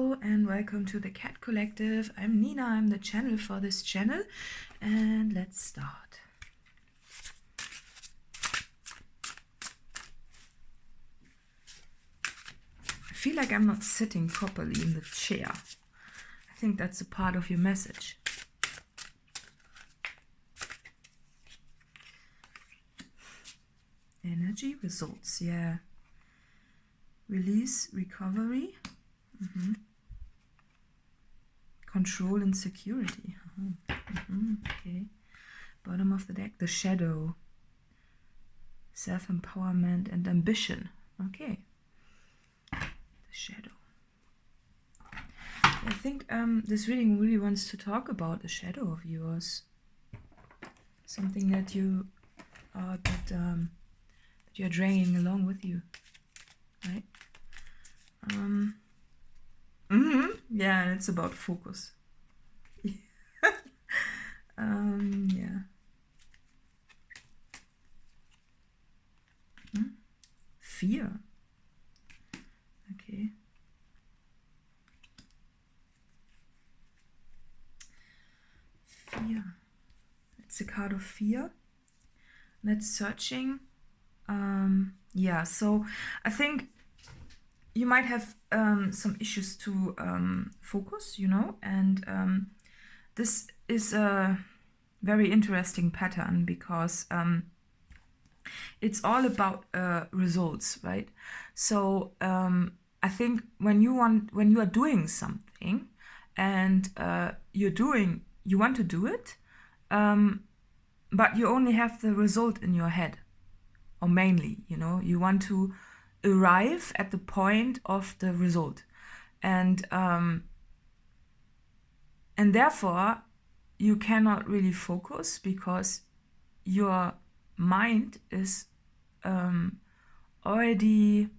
Hello and welcome to the Cat Collective. I'm Nina, I'm the channel for this channel, and let's start. I feel like I'm not sitting properly in the chair. I think that's a part of your message. Energy results, yeah. Release, recovery. Control and security. Okay. Bottom of the deck, the shadow. Self-empowerment and ambition. Okay. The shadow. I think this reading really wants to talk about a shadow of yours. Something that you are that you're dragging along with you. Right? Yeah, and it's about focus. Yeah. Fear. Okay. Fear. It's a card of fear. That's searching. Yeah, so I think you might have some issues to focus, you know, and this is a very interesting pattern because it's all about results, right? So I think when you are doing something and you want to do it, but you only have the result in your head, or mainly, you know, you want to arrive at the point of the result, and therefore you cannot really focus because your mind is already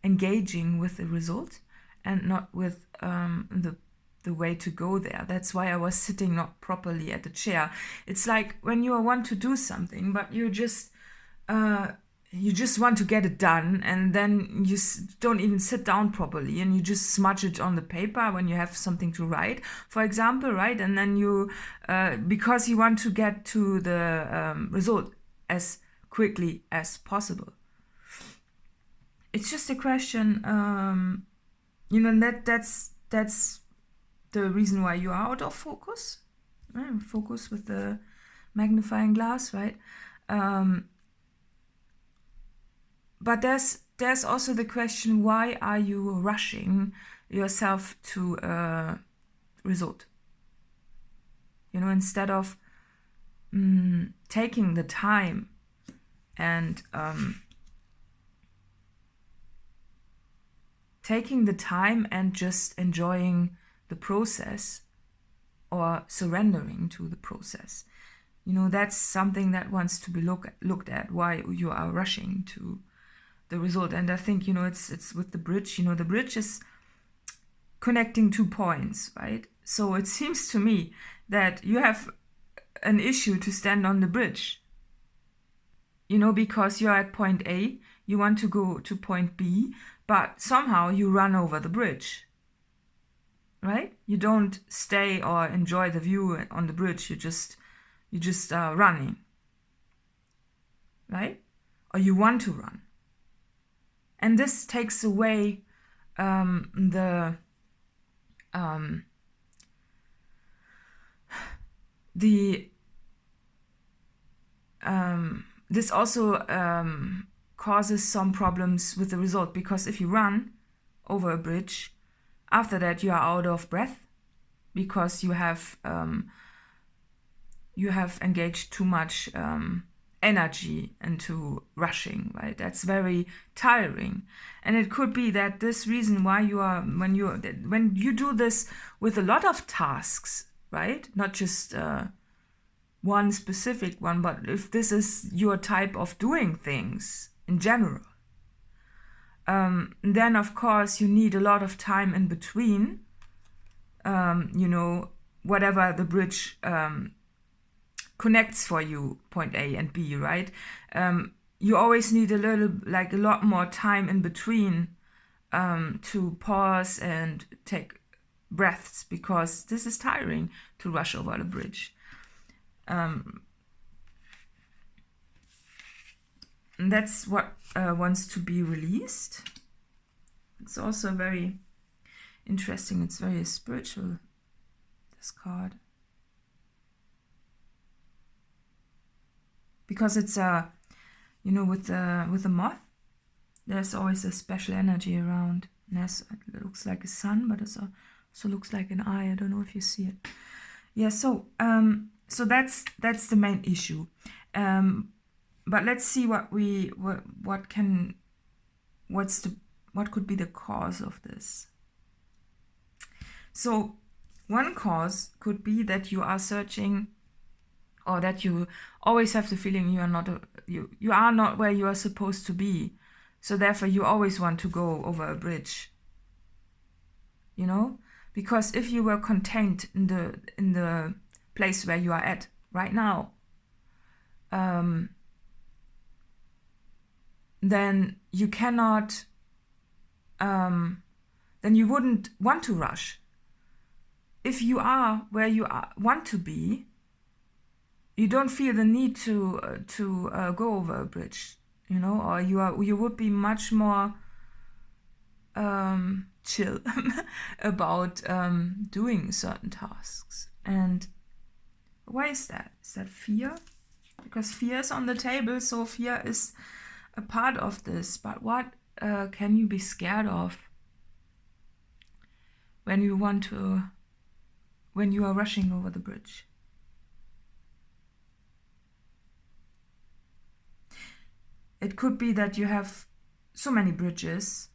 engaging with the result and not with the way to go there. That's why I was sitting not properly at the chair. It's like when you want to do something, but you just want to get it done, and then you don't even sit down properly, and you just smudge it on the paper when you have something to write, for example, right? And then you, because you want to get to the result as quickly as possible. It's just a question, you know, that's the reason why you are out of focus. Focus with the magnifying glass, right? But there's also the question, why are you rushing yourself to a result? You know, instead of taking the time and just enjoying the process or surrendering to the process. You know, that's something that wants to be looked at, why you are rushing to the result. And I think, you know, it's with the bridge, you know, the bridge is connecting 2 points, right? So it seems to me that you have an issue to stand on the bridge, you know, because you're at point A, you want to go to point B, but somehow you run over the bridge, right? You don't stay or enjoy the view on the bridge. You just are running, right? Or you want to run. And this takes away this also causes some problems with the result, because if you run over a bridge, after that you are out of breath because you have engaged too much energy into rushing, right? That's very tiring. And it could be that this reason why when you do this with a lot of tasks, right? Not just one specific one, but if this is your type of doing things in general, then of course you need a lot of time in between, you know, whatever the bridge connects for you, point A and B, right? You always need a lot more time in between to pause and take breaths, because this is tiring to rush over the bridge. And that's what wants to be released. It's also very interesting. It's very spiritual, this card, because it's you know, with the moth, there's always a special energy around. And it looks like a sun, but it also looks like an eye. I don't know if you see it. Yeah. So that's the main issue. But let's see what could be the cause of this. So one cause could be that you are searching, or that you always have the feeling you are not where you are supposed to be. So therefore you always want to go over a bridge. You know? Because if you were contained in the place where you are at right now, then you cannot, then you wouldn't want to rush. If you are where you want to be, you don't feel the need to go over a bridge, you know, or you would be much more chill about doing certain tasks. And why is that? Is that fear? Because fear is on the table, so fear is a part of this. But what can you be scared of when you are rushing over the bridge? It could be that you have so many bridges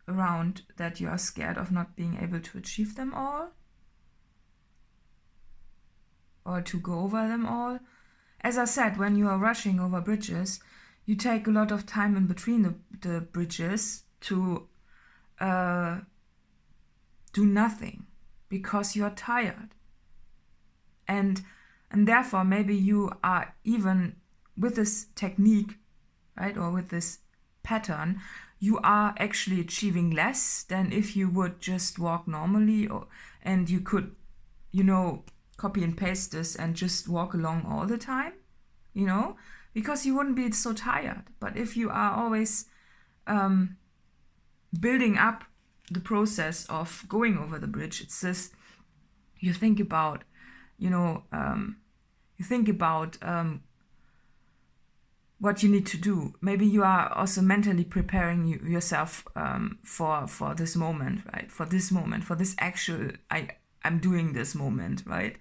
around that you are scared of not being able to achieve them all, or to go over them all. As I said, when you are rushing over bridges, you take a lot of time in between the bridges to do nothing, because you are tired. And therefore maybe you are, even with this technique, right, or with this pattern, you are actually achieving less than if you would just walk normally, and you could, you know, copy and paste this and just walk along all the time, you know, because you wouldn't be so tired. But if you are always building up the process of going over the bridge, it's this, you think about, you know, what you need to do. Maybe you are also mentally preparing yourself for this moment, right? For this actual, I'm doing this moment, right?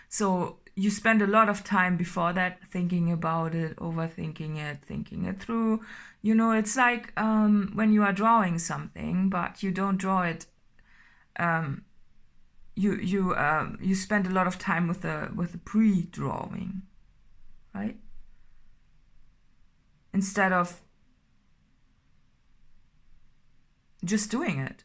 So you spend a lot of time before that thinking about it, overthinking it, thinking it through. You know, it's like when you are drawing something, but you don't draw it. You spend a lot of time with the pre-drawing, right? Instead of just doing it.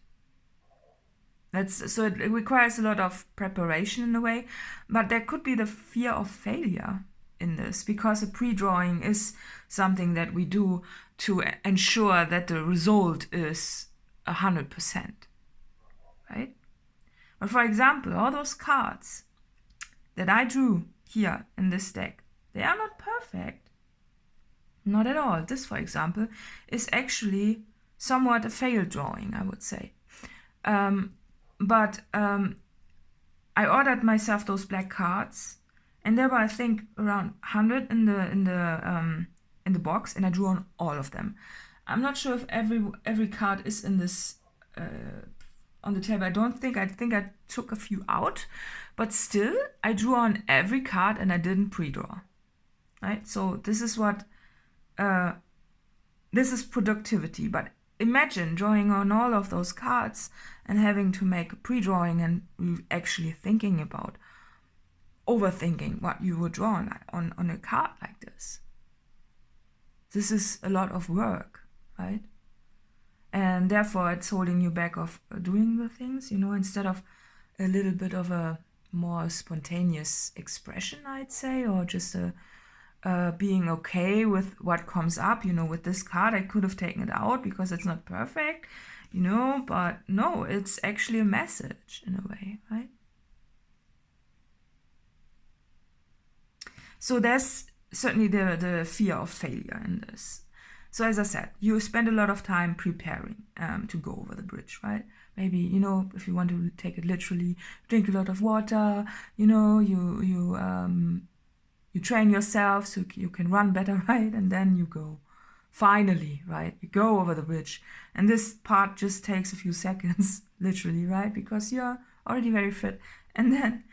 So it requires a lot of preparation in a way, but there could be the fear of failure in this, because a pre-drawing is something that we do to ensure that the result is 100%, right? But for example, all those cards that I drew here in this deck, they are not perfect. Not at all. This, for example, is actually somewhat a failed drawing, I would say. But I ordered myself those black cards, and there were, I think, around 100 in the box, and I drew on all of them. I'm not sure if every card is in this on the table. I think I took a few out, but still, I drew on every card, and I didn't pre-draw. Right? So this is what. This is productivity, but imagine drawing on all of those cards and having to make a pre-drawing and actually thinking about, overthinking what you would draw on a card like this. This is a lot of work, right? And therefore it's holding you back of doing the things, you know, instead of a little bit of a more spontaneous expression, I'd say, or just a being okay with what comes up. You know, with this card, I could have taken it out because it's not perfect, you know, but no, it's actually a message in a way, right? So there's certainly the fear of failure in this. So as I said, you spend a lot of time preparing to go over the bridge, right? Maybe, you know, if you want to take it literally, drink a lot of water, you know, you train yourself so you can run better, right? And then you go. Finally, right? You go over the bridge. And this part just takes a few seconds, literally, right? Because you're already very fit. And then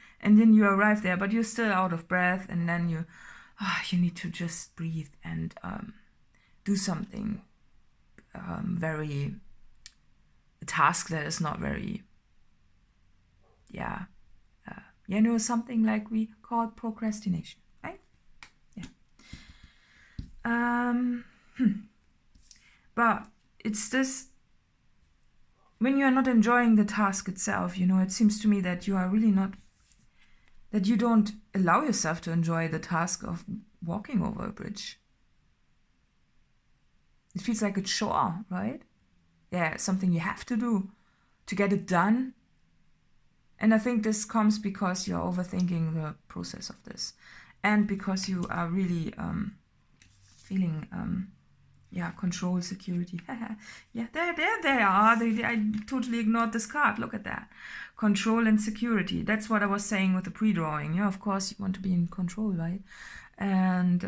you arrive there, but you're still out of breath. And then you need to just breathe and do something a task that is not very, you know, something like we call procrastination, right? Yeah. But it's this, when you are not enjoying the task itself, you know, it seems to me that you are really not, that you don't allow yourself to enjoy the task of walking over a bridge. It feels like a chore, right? Yeah, something you have to do to get it done. And I think this comes because you're overthinking the process of this. And because you are really feeling, control, security. Yeah, there they are. I totally ignored this card. Look at that. Control and security. That's what I was saying with the pre-drawing. Yeah, of course you want to be in control, right? And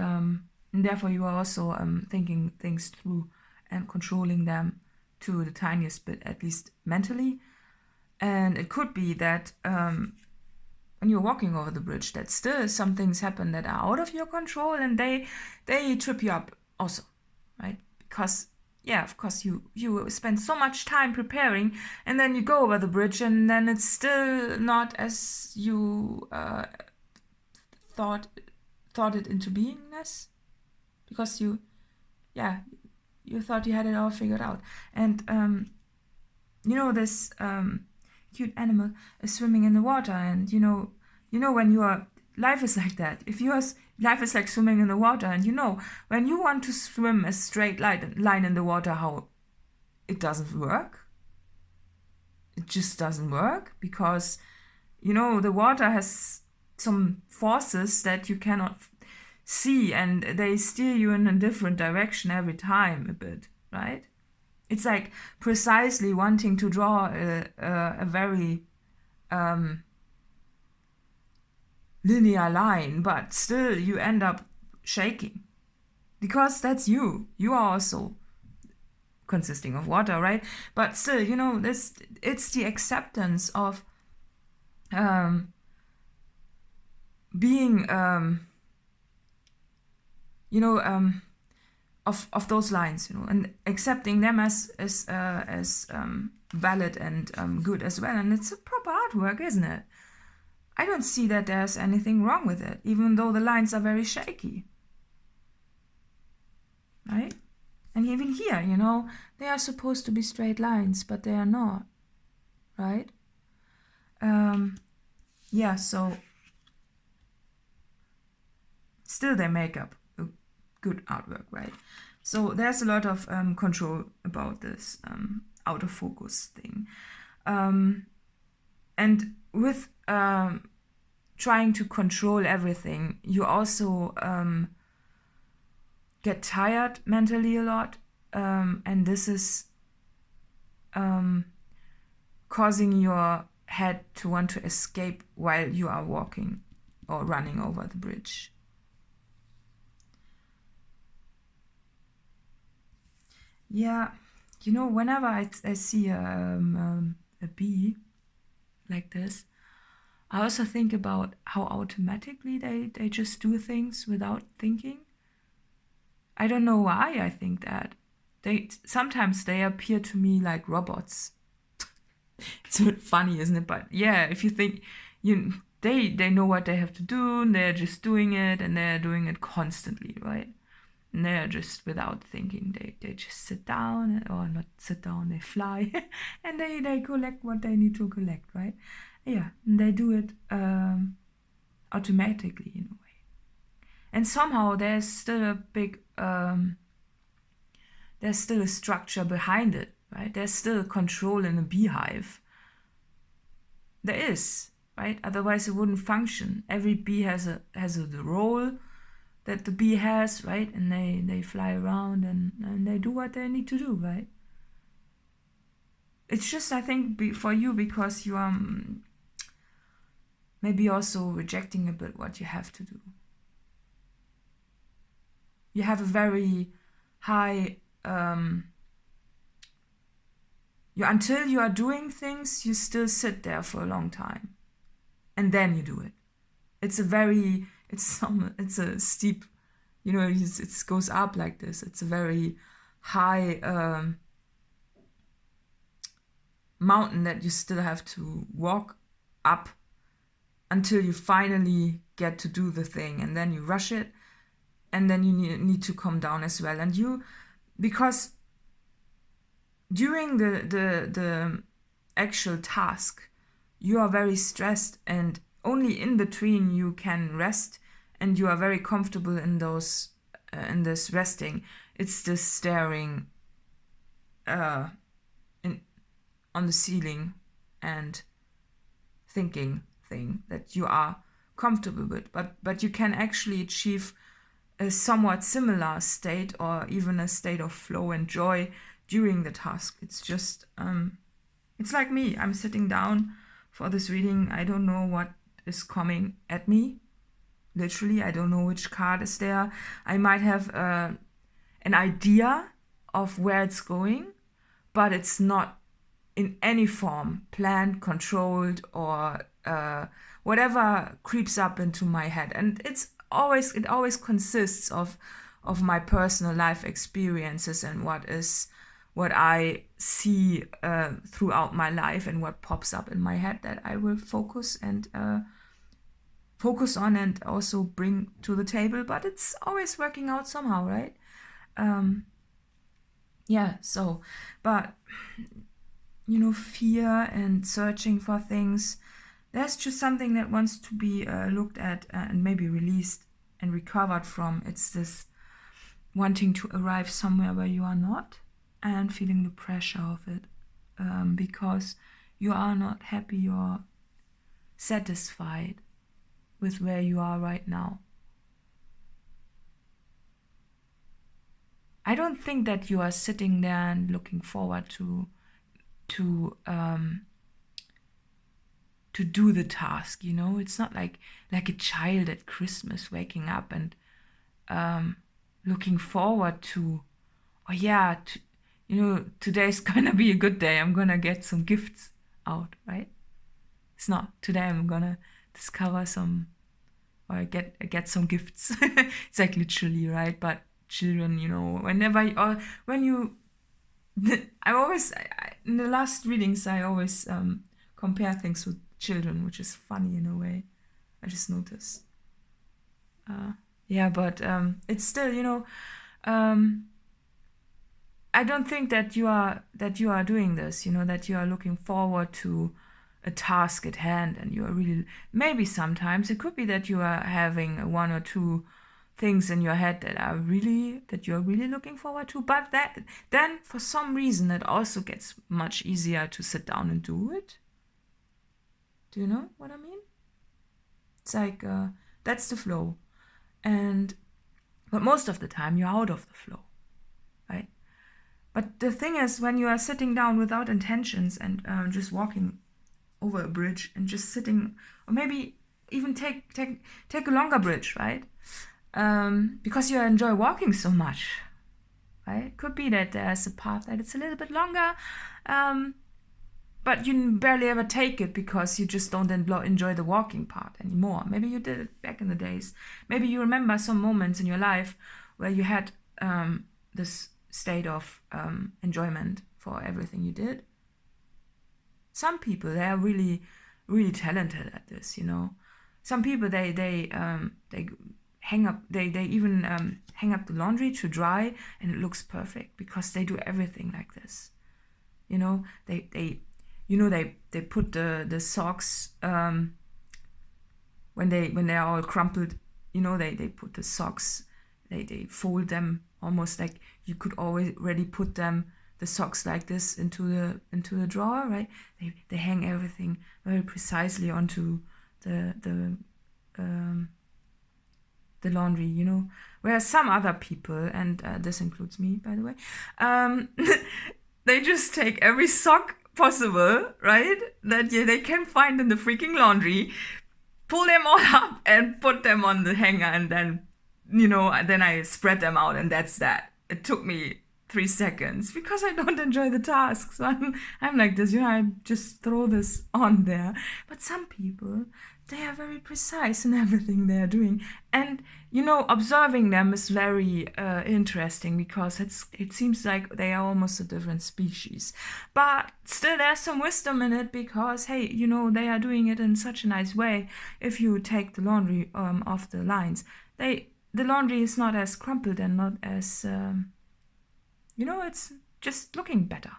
therefore you are also thinking things through and controlling them to the tiniest bit, at least mentally. And it could be that when you're walking over the bridge, that still some things happen that are out of your control, and they trip you up also, right? Because of course you spend so much time preparing, and then you go over the bridge, and then it's still not as you thought it into beingness, because you thought you had it all figured out. And you know, this cute animal is swimming in the water, and you know when life is like that. Life is like swimming in the water, and you know when you want to swim a straight line in the water, how it doesn't work. It just doesn't work, because you know the water has some forces that you cannot see, and they steer you in a different direction every time a bit, right? It's like precisely wanting to draw a very linear line, but still you end up shaking, because that's you. You are also consisting of water, right? But still, you know, it's the acceptance of being, of those lines, you know, and accepting them as valid and good as well. And it's a proper artwork, isn't it? I don't see that there's anything wrong with it, even though the lines are very shaky, right? And even here, you know, they are supposed to be straight lines, but they are not, right? So still they make up a good artwork, right? So there's a lot of control about this out of focus thing. And with trying to control everything, you also get tired mentally a lot. And this is causing your head to want to escape while you are walking or running over the bridge. Yeah, you know, whenever I see a bee like this, I also think about how automatically they just do things without thinking. I don't know why I think that. Sometimes they appear to me like robots. It's a bit funny, isn't it? But yeah, if you think they know what they have to do, and they're just doing it, and they're doing it constantly, right? And they're just without thinking. They just sit down, or not sit down, they fly, and they collect what they need to collect, right? Yeah, and they do it automatically in a way. And somehow there's still a big, there's still a structure behind it, right? There's still control in a beehive. There is, right? Otherwise it wouldn't function. Every bee has a role that the bee has, right? And they fly around and they do what they need to do, right? It's just, I think, for you, because you are maybe also rejecting a bit what you have to do. You have a very high, until you are doing things, you still sit there for a long time. And then you do it. It's a steep, it goes up like this. It's a very high mountain that you still have to walk up until you finally get to do the thing, and then you rush it, and then you need to come down as well. And because during the actual task, you are very stressed, and only in between you can rest, and you are very comfortable in this resting. It's this staring on the ceiling and thinking thing that you are comfortable with, but you can actually achieve a somewhat similar state, or even a state of flow and joy during the task. It's just it's like me. I'm sitting down for this reading. I don't know what is coming at me. Literally, I don't know which card is there. I might have an idea of where it's going, but it's not in any form planned, controlled, or whatever creeps up into my head. And it always consists of my personal life experiences and what I see throughout my life, and what pops up in my head that I will focus on and also bring to the table. But it's always working out somehow, right? But fear and searching for things, there's just something that wants to be looked at and maybe released and recovered from. It's this wanting to arrive somewhere where you are not, and feeling the pressure of it, because you are not happy or satisfied with where you are right now. I don't think that you are sitting there and looking forward to do the task. It's not like a child at Christmas waking up and looking forward to, today's gonna be a good day, I'm gonna get some gifts out, right? It's not, today I'm gonna discover some, or get some gifts. It's like literally, right? But children, in the last readings, I always compare things with children, which is funny in a way. I just noticed. But it's still, I don't think that you are doing this, that you are looking forward to a task at hand, and you are really, maybe sometimes it could be that you are having one or two things in your head that you're really looking forward to, but then for some reason it also gets much easier to sit down and do it. Do you know what I mean? It's like that's the flow, but most of the time you're out of the flow, right? But the thing is, when you are sitting down without intentions and just walking over a bridge and just sitting, or maybe even take a longer bridge, right? Because you enjoy walking so much, right? It could be that there's a path that it's a little bit longer, but you barely ever take it because you just don't enjoy the walking part anymore. Maybe you did it back in the days. Maybe you remember some moments in your life where you had this state of enjoyment for everything you did. Some people, they are really, really talented at this, Some people, they hang up, they even hang up the laundry to dry, and it looks perfect because they do everything like this. They put the socks when they are all crumpled you know, they put the socks, they fold them almost like you could already put them, the socks like this into the drawer, right? They hang everything very precisely onto the laundry, you know. Whereas some other people, and this includes me, by the way, they just take every sock possible, right, that they can find in the freaking laundry, pull them all up and put them on the hanger, and then, you know, then I spread them out, and that's that. It took me 3 seconds because I don't enjoy the task. So I'm like this, you know, I just throw this on there. But some people, they are very precise in everything they're doing. And, you know, observing them is very interesting because it seems like they are almost a different species. But still there's some wisdom in it because, hey, you know, they are doing it in such a nice way. If you take the laundry off the lines, the laundry is not as crumpled and not as, you know, it's just looking better,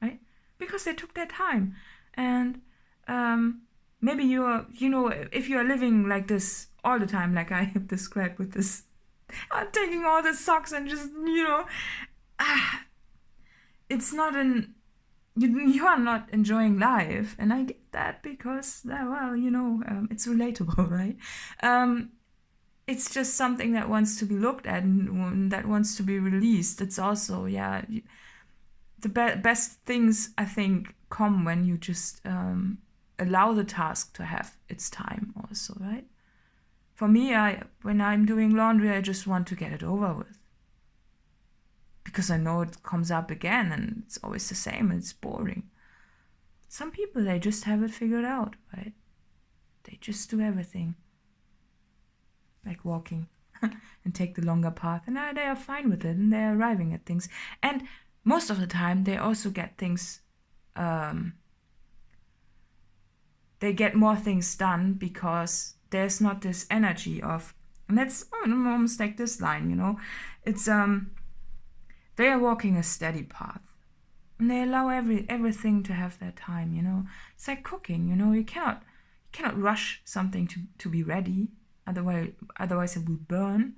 right? Because they took their time. And maybe you are, you know, if you are living like this all the time, like I have described with this, taking all the socks and just, you know, it's not you are not enjoying life. And I get that because, well, you know, it's relatable, right? It's just something that wants to be looked at and that wants to be released. It's also, yeah, the best things, I think, come when you just allow the task to have its time also, right? For me, when I'm doing laundry, I just want to get it over with. Because I know it comes up again and it's always the same and it's boring. Some people, they just have it figured out, right? They just do everything. Like walking and take the longer path, and they are fine with it and they're arriving at things. And most of the time they also get things, they get more things done because there's not this energy of, and that's almost like this line, you know, it's they are walking a steady path and they allow everything to have their time, you know. It's like cooking, you know, you cannot rush something to be ready. Otherwise it will burn,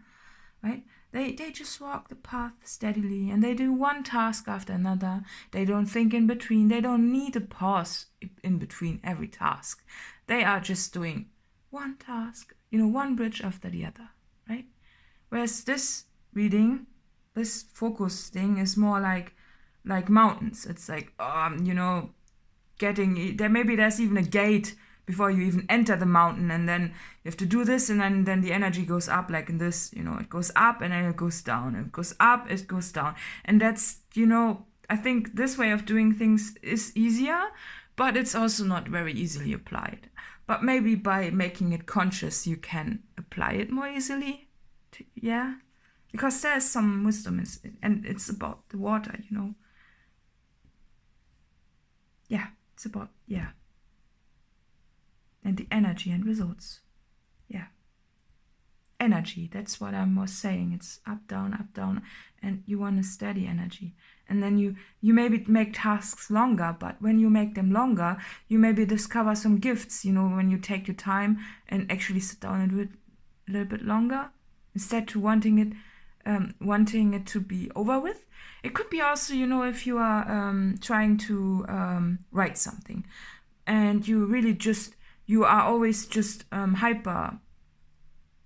right? They just walk the path steadily and they do one task after another. They don't think in between. They don't need a pause in between every task. They are just doing one task, you know, one bridge after the other, right? Whereas this reading, this focus thing is more like mountains. It's like, you know, maybe there's even a gate before you even enter the mountain, and then you have to do this, and then the energy goes up, like in this, you know, it goes up and then it goes down, and it goes up, it goes down. And that's, you know, I think this way of doing things is easier, but it's also not very easily applied. But maybe by making it conscious, you can apply it more easily. Yeah, because there's some wisdom, and it's about the water, you know. Yeah, it's about, yeah. And the energy and results. Yeah. Energy, that's what I was saying. It's up, down, and you want a steady energy. And then you maybe make tasks longer, but when you make them longer, you maybe discover some gifts, you know, when you take your time and actually sit down and do it a little bit longer, instead to wanting it to be over with. It could be also, you know, if you are trying to write something, and you are always just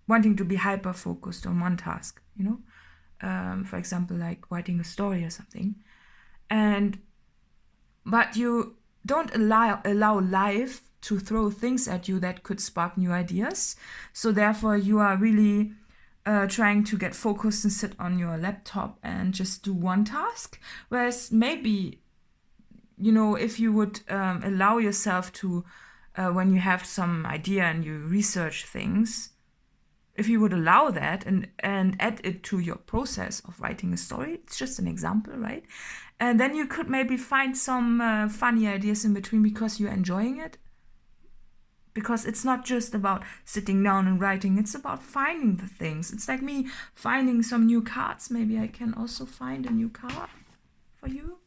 wanting to be hyper focused on one task, you know, for example, like writing a story or something, but you don't allow life to throw things at you that could spark new ideas. So therefore, you are really trying to get focused and sit on your laptop and just do one task. Whereas maybe, you know, if you would allow yourself to, when you have some idea and you research things, if you would allow that and add it to your process of writing a story, it's just an example, right? And then you could maybe find some funny ideas in between because you're enjoying it. Because it's not just about sitting down and writing, it's about finding the things. It's like me finding some new cards. Maybe I can also find a new card for you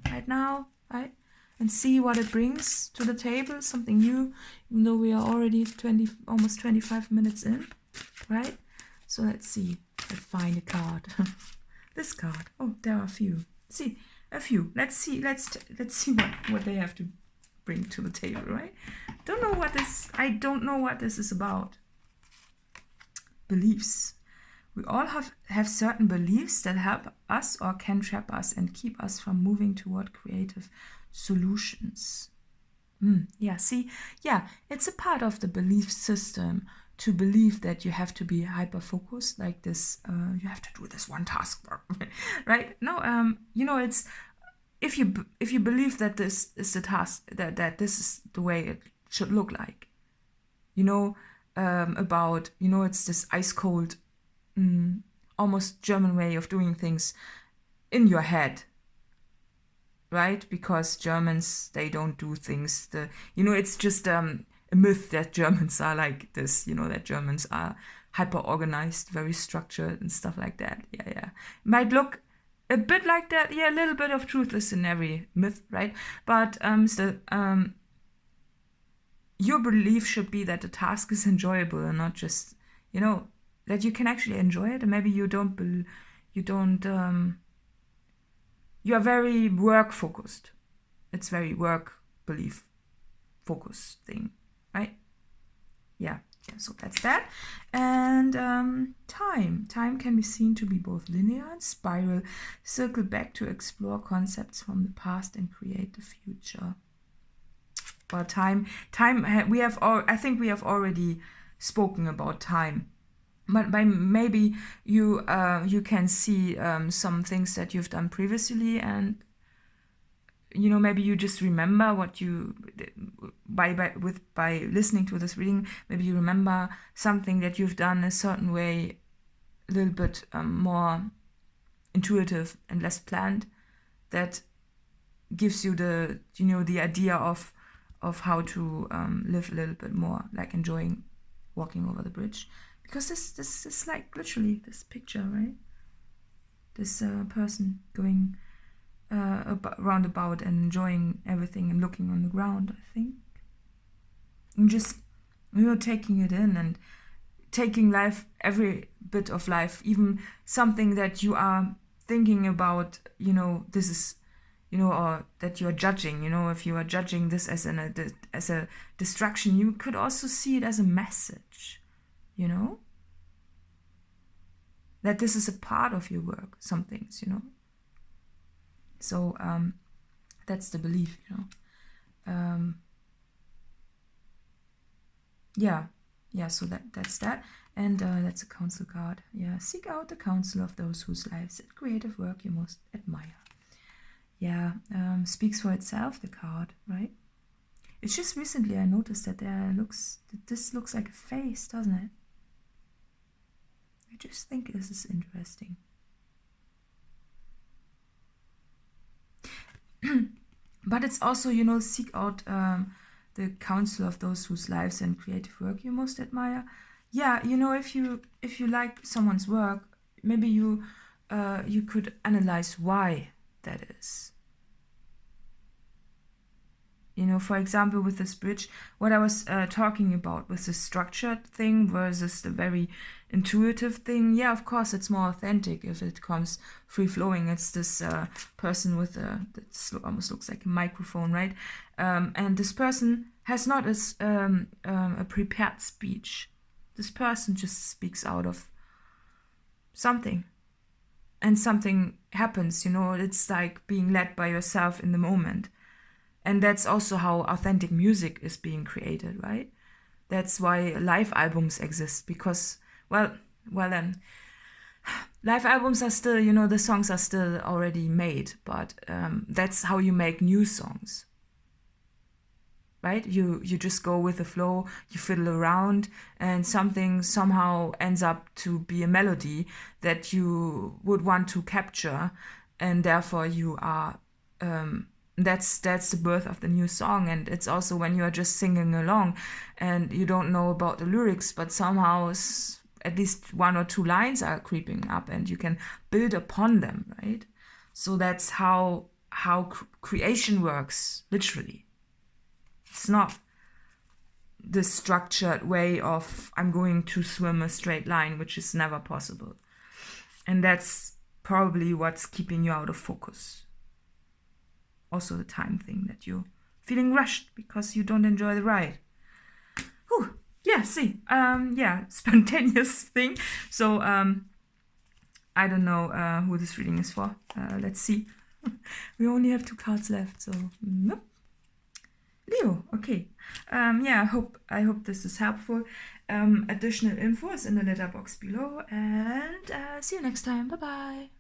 right now, right? And see what it brings to the table, something new, even though we are already almost 25 minutes in. right? So let's see. Let's find a card. This card. Oh, there are a few. See, a few. Let's see. Let's see what they have to bring to the table, right? Don't know what this. I don't know what this is about. Beliefs. We all have certain beliefs that help us or can trap us and keep us from moving toward creative solutions. Yeah, see, yeah, it's a part of the belief system to believe that you have to be hyper-focused like this. You have to do this one task, right? No, you know, it's if you believe that this is the task, that this is the way it should look like, you know, about, you know, it's this ice cold, almost German way of doing things in your head, right? Because Germans, they don't do things you know, it's just a myth that Germans are like this, you know, that Germans are hyper organized, very structured and stuff like that. Yeah. Might look a bit like that. Yeah, a little bit of truth is in every myth, right? But still, your belief should be that the task is enjoyable and not just, you know, that you can actually enjoy it. And maybe you are very work focused. It's very work belief focus thing, right? Yeah, so that's that. And time can be seen to be both linear and spiral, circle back to explore concepts from the past and create the future. Well, I think we have already spoken about time. But maybe you can see some things that you've done previously, and you know, maybe you just remember what you by listening to this reading. Maybe you remember something that you've done a certain way, a little bit more intuitive and less planned. That gives you the idea of how to live a little bit more, like enjoying walking over the bridge. Because this is like literally this picture, right? This person going roundabout and enjoying everything and looking on the ground, I think. And just, you know, taking it in and taking life, every bit of life, even something that you are thinking about, you know, this is, you know, or that you are judging, you know, if you are judging this as a distraction, you could also see it as a message. You know, that this is a part of your work, some things, you know. So that's the belief, you know. Yeah, so that's that. And that's a counsel card. Yeah, seek out the counsel of those whose lives and creative work you most admire. Yeah, speaks for itself, the card, right? It's just recently I noticed that this looks like a face, doesn't it? I just think this is interesting. But it's also, you know, seek out the counsel of those whose lives and creative work you most admire. Yeah, you know, if you like someone's work, maybe you could analyze why that is. You know, for example, with this bridge, what I was talking about with the structured thing versus the very intuitive thing. Yeah, of course, it's more authentic if it comes free-flowing. It's this person with that almost looks like a microphone, right? And this person has not a prepared speech. This person just speaks out of something. And something happens, you know, it's like being led by yourself in the moment. And that's also how authentic music is being created, right? That's why live albums exist, because, well then, live albums are still, you know, the songs are still already made, but that's how you make new songs, right? You just go with the flow, you fiddle around, and something somehow ends up to be a melody that you would want to capture, and therefore you are... That's the birth of the new song. And it's also when you are just singing along and you don't know about the lyrics, but somehow at least one or two lines are creeping up and you can build upon them, right? So that's how creation works, literally. It's not the structured way of I'm going to swim a straight line, which is never possible. And that's probably what's keeping you out of focus. Also the time thing, that you're feeling rushed because you don't enjoy the ride. Whew. Yeah, see, spontaneous thing. So I don't know who this reading is for. Let's see. We only have 2 cards left, so nope. Leo, okay. I hope this is helpful. Additional info is in the letter box below, and see you next time. Bye bye.